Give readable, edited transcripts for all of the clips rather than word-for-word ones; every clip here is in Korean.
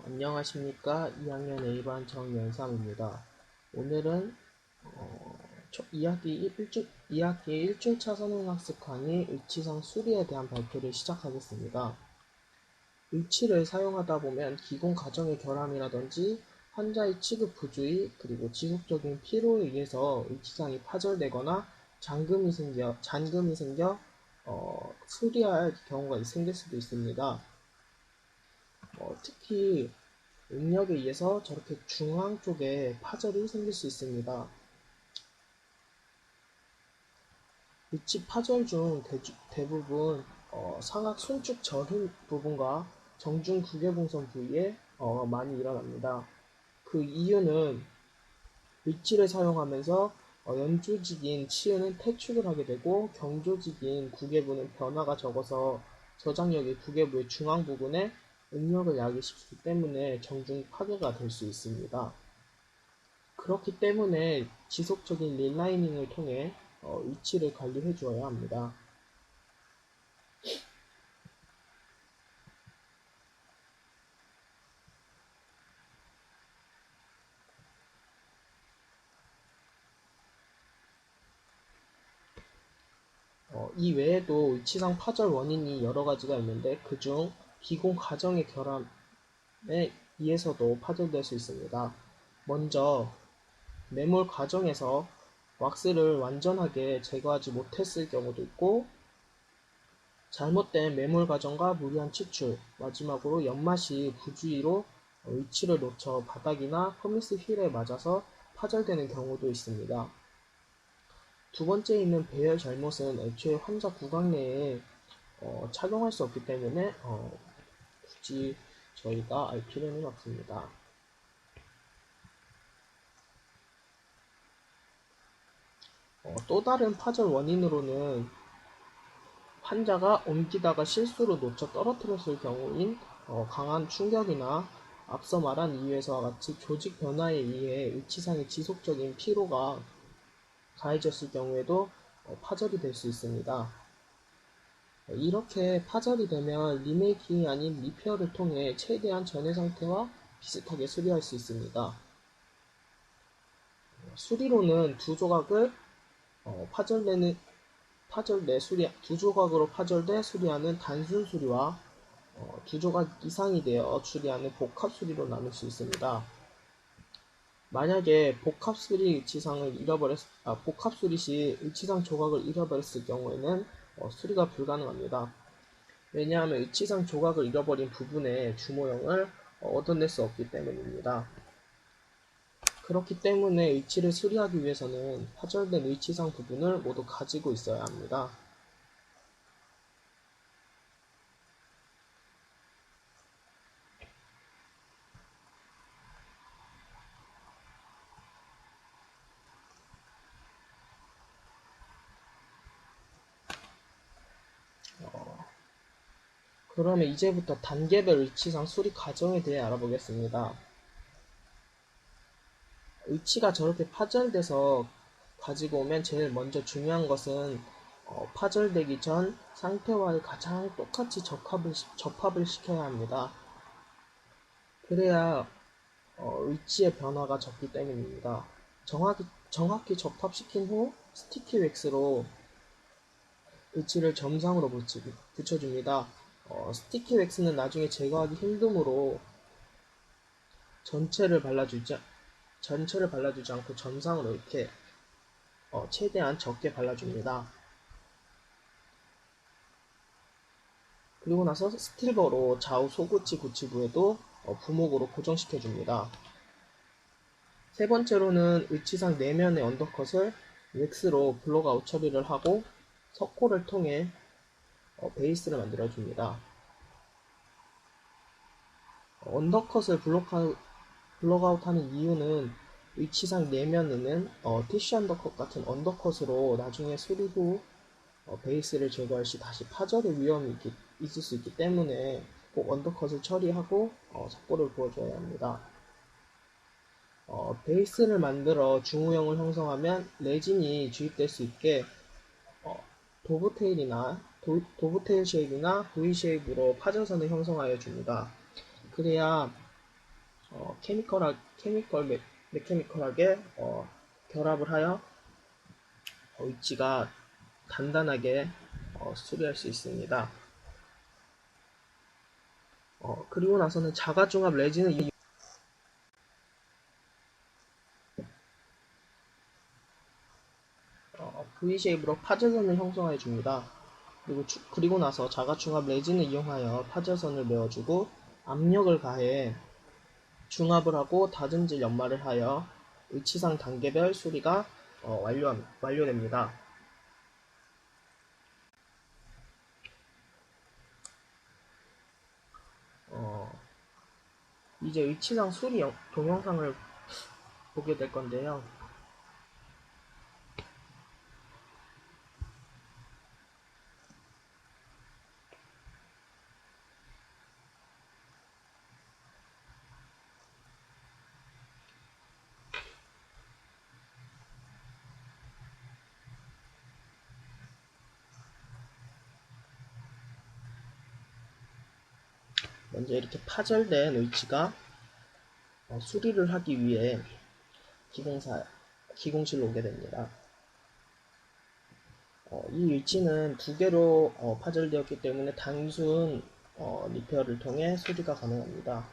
안녕하십니까. 2학년 A반 정연삼입니다. 오늘은 2학기 1주차 선행학습 강의 의치상 수리에 대한 발표를 시작하겠습니다. 의치를 사용하다 보면 기본 가정의 결함이라든지 환자의 취급 부주의 그리고 지속적인 피로에 의해서 의치상이 파절되거나 잔금이 생겨 수리할 경우가 생길 수도 있습니다. 특히 응력에 의해서 저렇게 중앙 쪽에 파절이 생길 수 있습니다. 위치 파절 중 대부분 상악 순축 저림 부분과 정중 구개봉선 부위에 많이 일어납니다. 그 이유는 위치를 사용하면서 연조직인 치은은 퇴축을 하게 되고 경조직인 구개부는 변화가 적어서 저장력이 구개부의 중앙 부분에 응력을 야기시키기 때문에 정중 파괴가 될 수 있습니다. 그렇기 때문에 지속적인 릴라이닝을 통해 위치를 관리해 주어야 합니다. 이 외에도 위치상 파절 원인이 여러 가지가 있는데 그중 기공 가정의 결함에 의해서도 파절될 수 있습니다. 먼저 매몰 과정에서 왁스를 완전하게 제거하지 못했을 경우도 있고 잘못된 매몰 과정과 무리한 치출, 마지막으로 연맛이 부주의로 위치를 놓쳐 바닥이나 퍼미스 휠에 맞아서 파절되는 경우도 있습니다. 두 번째 있는 배열 잘못은 애초에 환자 구강 내에 착용할 수 없기 때문에 굳이 저희가 알 필요는 없습니다. 또 다른 파절 원인으로는 환자가 옮기다가 실수로 놓쳐 떨어뜨렸을 경우인 강한 충격이나 앞서 말한 이유에서와 같이 조직 변화에 의해 위치상의 지속적인 피로가 가해졌을 경우에도 파절이 될 수 있습니다. 이렇게 파절이 되면 리메이킹이 아닌 리페어를 통해 최대한 전에 상태와 비슷하게 수리할 수 있습니다. 수리로는 두 조각을 두 조각으로 파절돼 수리하는 단순 수리와 두 조각 이상이 되어 수리하는 복합 수리로 나눌 수 있습니다. 만약에 복합 수리 시 의치상 조각을 잃어버렸을 경우에는 수리가 불가능합니다. 왜냐하면 의치상 조각을 잃어버린 부분의 주모형을 얻어낼 수 없기 때문입니다. 그렇기 때문에 의치를 수리하기 위해서는 파절된 의치상 부분을 모두 가지고 있어야 합니다. 그러면 이제부터 단계별 의치상 수리 과정에 대해 알아보겠습니다. 의치가 저렇게 파절돼서 가지고 오면 제일 먼저 중요한 것은 파절되기 전 상태와 가장 똑같이 접합을 시켜야 합니다. 그래야 의치의 변화가 적기 때문입니다. 정확히 접합시킨 후 스티키 웩스로 의치를 점상으로 붙여줍니다. 스티키 웩스는 나중에 제거하기 힘드므로 전체를 발라주지 않고 점상으로 이렇게 최대한 적게 발라줍니다. 그리고 나서 스틸버로 좌우 소구치 구치부에도 부목으로 고정시켜줍니다. 세 번째로는 의치상 내면의 언더컷을 웩스로 블록아웃 처리를 하고 석고를 통해 베이스를 만들어줍니다. 언더컷을 블록아웃하는 이유는 위치상 내면에는 티슈 언더컷 같은 언더컷으로 나중에 수리 후 베이스를 제거할 시 다시 파절의 위험이 있을 수 있기 때문에 꼭 언더컷을 처리하고 석고를 부어줘야 합니다. 베이스를 만들어 중우형을 형성하면 레진이 주입될 수 있게 도브테일 쉐입이나 V 쉐입으로 파전선을 형성하여 줍니다. 그래야 메케니컬하게 결합을 하여 위치가 단단하게 수리할 수 있습니다. 그리고 나서는 자가중합 레진을 V쉐입으로 파쇄선을 형성해 줍니다. 그리고 나서 자가중합 레진을 이용하여 파쇄선을 메워주고 압력을 가해 중합을 하고 다듬질 연마를 하여 위치상 단계별 수리가 완료됩니다. 이제 위치상 수리 동영상을 보게 될 건데요. 먼저 이렇게 파절된 위치가 수리를 하기 위해 기공실로 오게 됩니다. 이 위치는 두 개로 파절되었기 때문에 단순 리페어를 통해 수리가 가능합니다.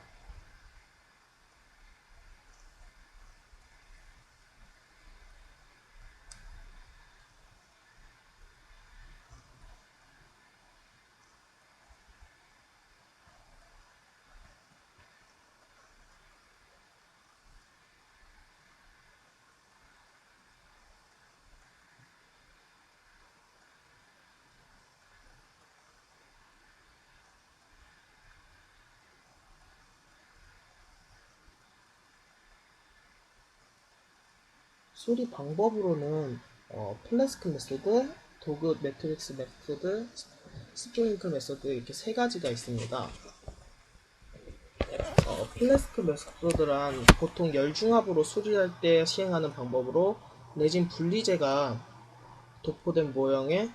수리 방법으로는 플래스크 메소드, 도그 매트릭스 메소드, 스프링클 메소드 이렇게 세 가지가 있습니다. 플래스크 메소드란 보통 열중합으로 수리할 때 시행하는 방법으로 레진 분리제가 도포된 모형에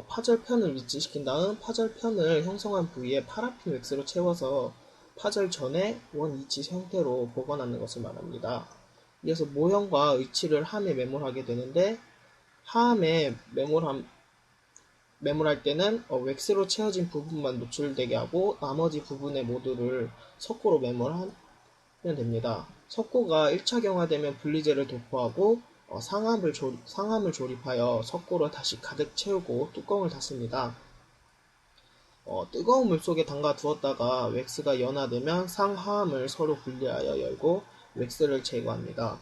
파절편을 위치시킨 다음 파절편을 형성한 부위에 파라핀 왁스로 채워서 파절 전에 원위치 형태로 보관하는 것을 말합니다. 이어서 모형과 위치를 함에 매몰하게 되는데 함에 매몰할 때는 왁스로 채워진 부분만 노출되게 하고 나머지 부분의 모두를 석고로 매몰하면 됩니다. 석고가 1차 경화되면 분리제를 도포하고 상함을 조립하여 석고로 다시 가득 채우고 뚜껑을 닫습니다. 뜨거운 물속에 담가 두었다가 왁스가 연화되면 상하함을 서로 분리하여 열고 왁스를 제거합니다.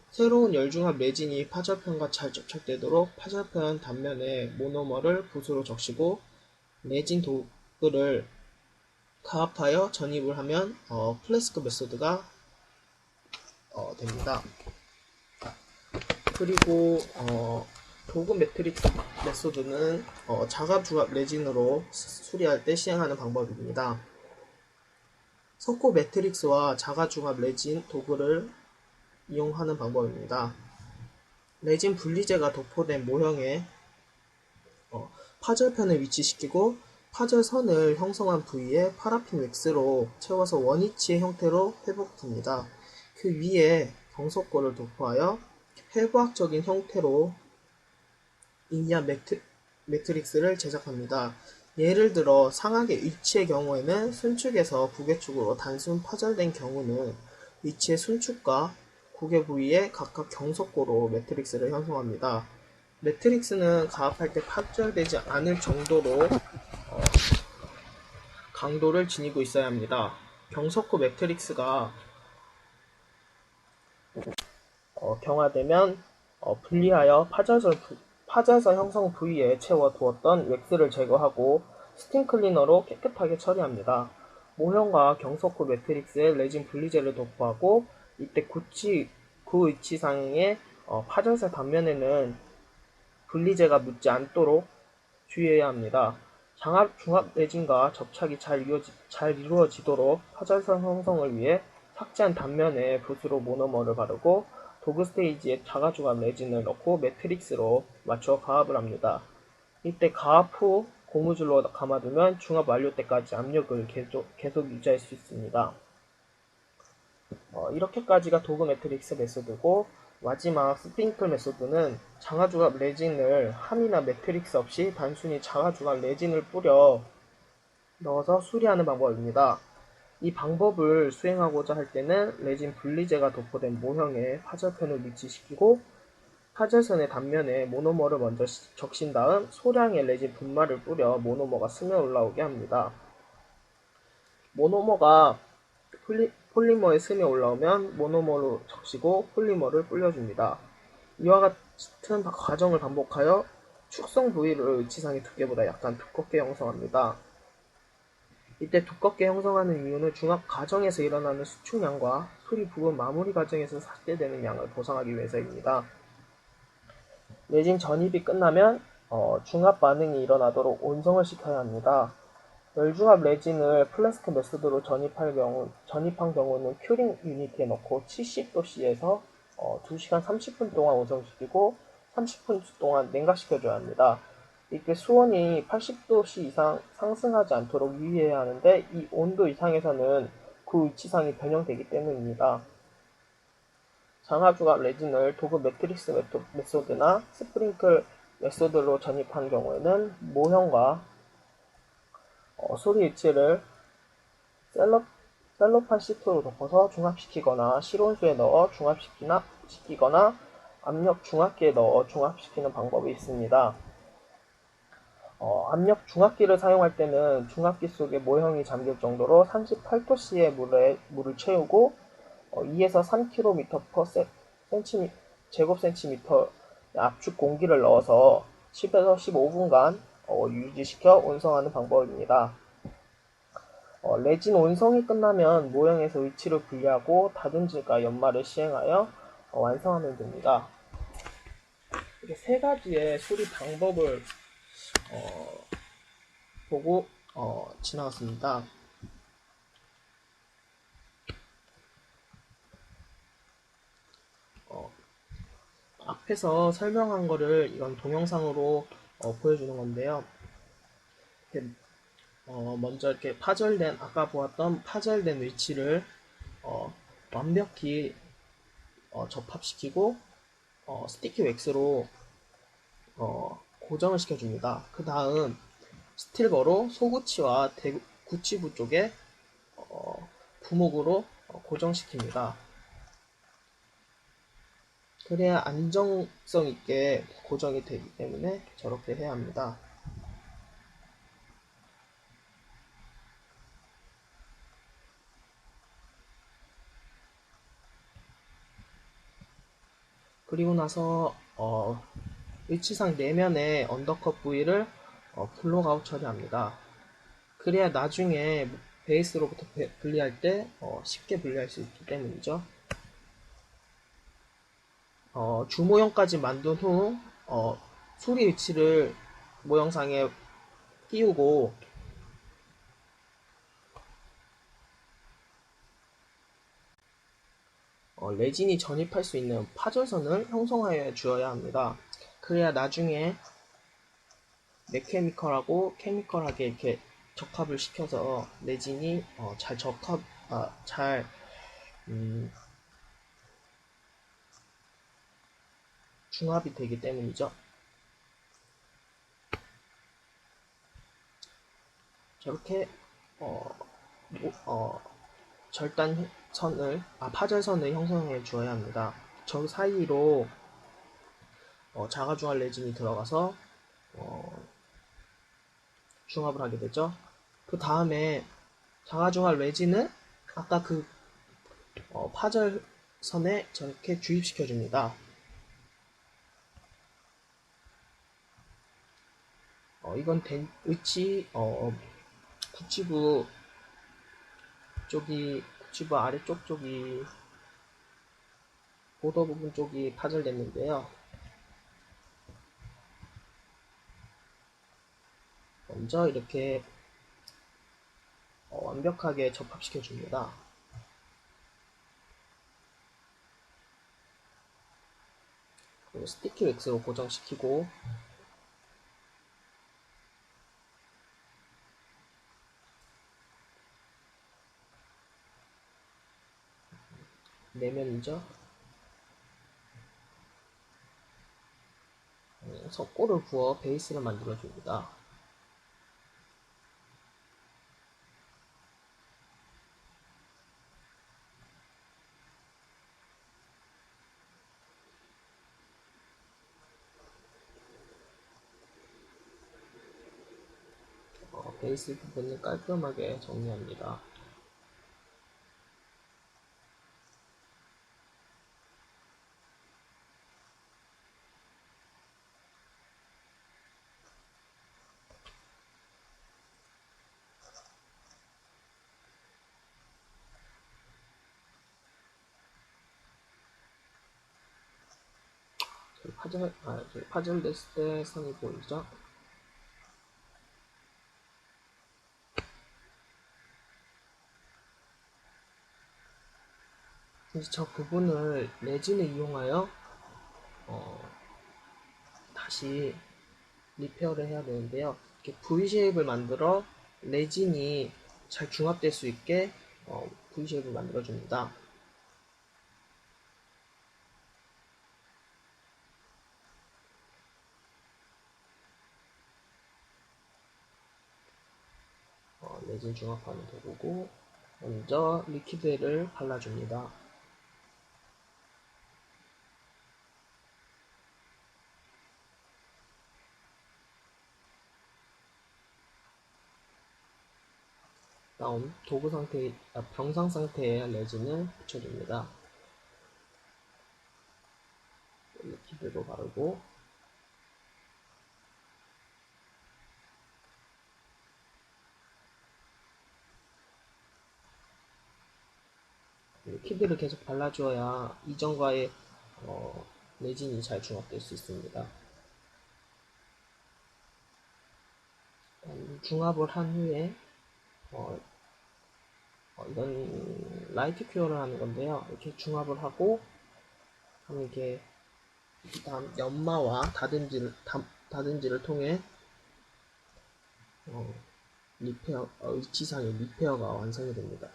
새로운 열중합 레진이 파절편과 잘 접착되도록 파절편 단면에 모노머를 붓으로 적시고 레진 도구를 가압하여 전입을 하면 플래스크 메소드가 됩니다. 그리고 도구 매트릭스 메소드는 자가중합 레진으로 수리할 때 시행하는 방법입니다. 석고 매트릭스와 자가중합 레진 도구를 이용하는 방법입니다. 레진 분리제가 도포된 모형에 파절편을 위치시키고 파절선을 형성한 부위에 파라핀 왁스로 채워서 원위치의 형태로 회복됩니다. 그 위에 경석고를 도포하여 해부학적인 형태로 인이한 매트릭스를 제작합니다. 예를 들어 상악의 위치의 경우에는 순축에서 부계축으로 단순 파절된 경우는 위치의 순축과 구개 부위에 각각 경석고로 매트릭스를 형성합니다. 매트릭스는 가압할 때 파절되지 않을 정도로 강도를 지니고 있어야 합니다. 경석고 매트릭스가 경화되면 분리하여 파절선 형성 부위에 채워 두었던 왁스를 제거하고 스팀 클리너로 깨끗하게 처리합니다. 모형과 경석고 매트릭스에 레진 분리제를 도포하고 이때 구 위치상의 파절선 단면에는 분리제가 묻지 않도록 주의해야 합니다. 중합 레진과 접착이 잘 이루어지도록 파절선 형성을 위해 삭제한 단면에 붓으로 모노머를 바르고 도그 스테이지에 자가중합 레진을 넣고 매트릭스로 맞춰 가압을 합니다. 이때 가압 후 고무줄로 감아두면 중합 완료 때까지 압력을 계속 유지할 수 있습니다. 이렇게까지가 도그 매트릭스 메소드고, 마지막 스프링클 메소드는 장화조각 레진을 함이나 매트릭스 없이 단순히 장화조각 레진을 뿌려 넣어서 수리하는 방법입니다. 이 방법을 수행하고자 할 때는 레진 분리제가 도포된 모형에 파절펜을 위치시키고 파절선의 단면에 모노머를 먼저 적신 다음 소량의 레진 분말을 뿌려 모노머가 스며 올라오게 합니다. 모노머가 폴리머에 스며 올라오면 모노머로 적시고 폴리머를 불려줍니다. 이와 같은 과정을 반복하여 축성 부위를 의치상의 두께보다 약간 두껍게 형성합니다. 이때 두껍게 형성하는 이유는 중합 과정에서 일어나는 수축량과 수리 부분 마무리 과정에서 삭제되는 양을 보상하기 위해서입니다. 레진 전입이 끝나면 중합 반응이 일어나도록 온성을 시켜야 합니다. 열중합 레진을 플래스크 메소드로 전입한 경우는 큐링 유니트에 넣고 70도씨에서 2시간 30분 동안 온성시키고 30분 동안 냉각시켜줘야 합니다. 이때 수온이 80도씨 이상 상승하지 않도록 유의해야 하는데 이 온도 이상에서는 그 위치상이 변형되기 때문입니다. 장화조각 레진을 도그 매트릭스 메소드나 스프링클 메소드로 전입한 경우에는 모형과 소리 위치를 셀로판 시트로 덮어서 중합시키거나 실온수에 넣어 중합시키거나 압력 중압기에 넣어 중합시키는 방법이 있습니다. 압력 중압기를 사용할 때는 중압기 속에 모형이 잠길 정도로 38도씨의 물을 채우고 2에서 3km/cm 제곱센티미터 압축 공기를 넣어서 10에서 15분간 유지시켜 온성하는 방법입니다. 레진 온성이 끝나면 모형에서 위치를 분리하고 다듬질과 연마를 시행하여 완성하면 됩니다. 이렇게 세 가지의 수리 방법을 보고 지나갔습니다. 앞에서 설명한 거를 이건 동영상으로 보여주는 건데요. 이렇게, 먼저 이렇게 아까 보았던 파절된 위치를 완벽히 접합시키고 스티키 웩스로 고정을 시켜줍니다. 그 다음 스틸거로 소구치와 구치부 쪽에 부목으로 고정시킵니다. 그래야 안정성 있게 고정이 되기 때문에 저렇게 해야 합니다. 그리고 나서 위치상 내면의 언더컷 부위를 블록아웃 처리합니다. 그래야 나중에 베이스로부터 분리할 때 쉽게 분리할 수 있기 때문이죠. 주모형까지 만든 후 수리 위치를 모형상에 띄우고 레진이 전입할 수 있는 파절선을 형성하여 주어야 합니다. 그래야 나중에 메케니컬하고 케미컬하게 이렇게 적합을 시켜서 레진이 잘 중합이 되기 때문이죠. 저렇게 파절선을 형성해 주어야 합니다. 저 사이로 자가중합 레진이 들어가서 중합을 하게 되죠. 그 다음에 자가중합 레진을 아까 그 파절선에 저렇게 주입시켜 줍니다. 이건 구치부 아래쪽 쪽이 보더 부분 쪽이 파절됐는데요. 먼저 이렇게 완벽하게 접합시켜 줍니다. 그리고 스티키 웩스로 고정시키고 내면이죠. 석고를 부어 베이스를 만들어줍니다. 베이스 부분을 깔끔하게 정리합니다. 저희 파절 냈을 때 선이 보이죠? 이제 저 부분을 레진을 이용하여 다시 리페어를 해야 되는데요. 이렇게 V 쉐입을 만들어 레진이 잘 중합될 수 있게 V 쉐입을 만들어 줍니다. 레진 중합하는 도구고, 먼저 리퀴드를 발라줍니다. 다음 병상 상태의 레진을 붙여줍니다. 리퀴드도 바르고, 리퀴드를 계속 발라주어야 이전과의 레진이 잘 중합될 수 있습니다. 중합을 한 후에 이건 라이트 큐어를 하는 건데요. 이렇게 중합을 하고 이렇게 다음 연마와 다듬질을 통해 위치상의 리페어가 완성이 됩니다.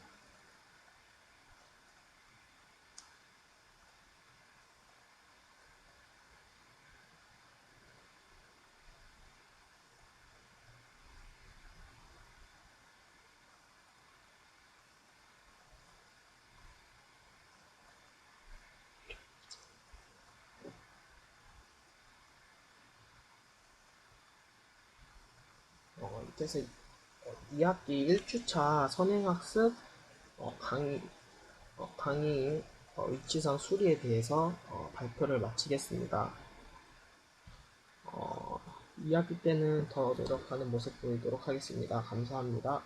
이렇게 해서 2학기 1주차 선행학습 강의 위치상 수리에 대해서 발표를 마치겠습니다. 2학기 때는 더 노력하는 모습 보이도록 하겠습니다. 감사합니다.